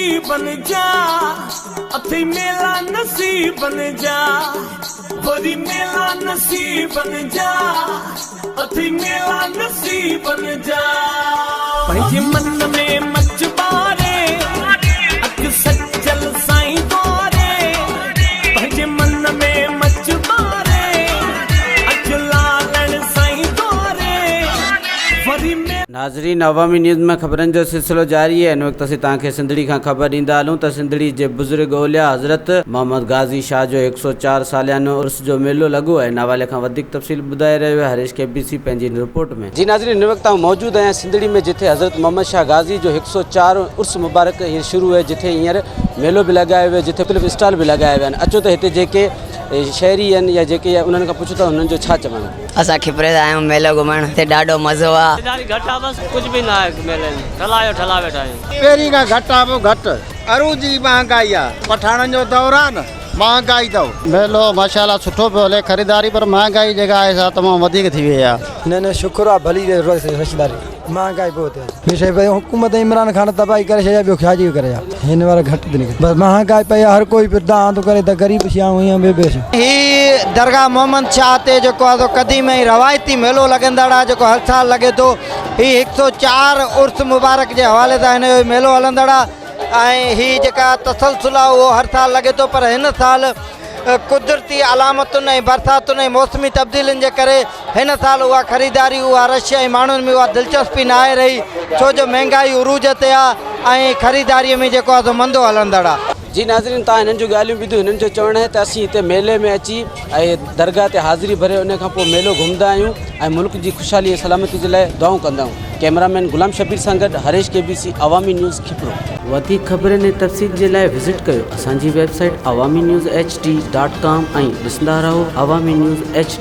नसीब बन जा अथे मेला नसीब बन जा वरी मेला नसीब बन जा अथे मेला नसीब बन जा पंहिंजे मन में मच बारे अख सजल साईं द्वारे पंहिंजे मन में मच बारे अख लालण साईं द्वारे वरी नाज़रीन अवामी न्यूज़ में ख़बरनि जो सिलसिलो जारी है। इन वक़्तु असीं तव्हांखे सिंधड़ी खां ख़बर ॾींदा हलूं त सिंधड़ी जे बुज़ुर्ग औलिया हज़रत मोहम्मद गाज़ी शाह जो 104 सालियानो उर्स जो मेलो लॻो आहे। इन हवाले खां वधीक तफ़सील ॿुधाए रहियो आहे हरीश KBC पंहिंजी रिपोर्ट में। जी नाज़रीन, इन वक़्तु मौजूदु आहियां सिंधड़ी में, जिथे हज़रत मोहम्मद शाह गाज़ी जो 104 उर्स मुबारक हींअर शुरू आहे, जिथे हींअर मेलो बि लॻायो वियो, जिथे मुख़्तलिफ़ स्टॉल बि लॻाया विया आहिनि। अचो त हिते जेके शहरी आहिनि या जेके उन्हनि खां पुछो त हुननि जो छा चवणु आहे। असां खिपरे आहियूं मेलो घुमण, हिते ॾाढो मज़ो आहे। घटि आहे, बसि कुझु बि न आहे मेले में, ठला वेठा आहियूं। पहिरीं खां घटि आहे, पोइ घटि अरू जी महांगाई आहे, पठाणनि जो दौरु आहे न, महांगाई अथव। मेलो माशाल्लाह सुठो पियो हले, ख़रीदारी पर महांगाई जेका आहे सा तमामु वधीक थी वई आहे। न शुक्र आहे, भली रशदारी महांगाई बहुत है। विषय भाई हुकूमत इमरान खान तबाही करे छॾिया, ॿियो छा जी करे हिन वारा घटि थी निकिरे। बसि महांगाई पई आहे, हर कोई दान थो करे त ग़रीब छियाऊं हीअं ॿिए ही दरगाह मोहम्मद शाह ते जेको आहे क़दीम ऐं रवायती मेलो लॻंदड़ आहे, जेको हर साल लॻे थो। ही 104 उर्स मुबारक जे हवाले सां हिन जो मेलो हलंदड़ आहे ऐं ही जेका तसलसल आहे उहो हर साल लॻे थो। पर हिन साल कुदरती अलामतुनि ऐं बरसातुनि ऐं मौसमी तब्दीलियुनि जे करे हिन साल उहा ख़रीदारी, उहा रश ऐं माण्हुनि में उहा दिलचस्पी न आहे रही, छो जो महांगाई उरूज ते आहे ऐं ख़रीदारीअ में जेको आहे मंदो हलंदड़ आहे। जी नाज़रीन, तव्हां हिननि जूं ॻाल्हियूं ॿुधियूं। हिननि जो चवणु आहे त असीं हिते मेले में अची ऐं दरगाह ते हाज़िरी भरे उन खां पोइ मेलो घुमंदा आहियूं ऐं मुल्क जी ख़ुशहाली ऐं सलामती जे लाइ दुआऊं कंदा आहियूं। कैमरामैन गुलाम शबीर सां गॾु हरीश KBC अवामी न्यूज़ खिपरो। वधीक ख़बरनि ऐं तफ़सील जे लाइ विज़िट कयो असांजी वेबसाइट awami news hd.com ऐं ॾिसंदा रहो अवामी न्यूज़ HD।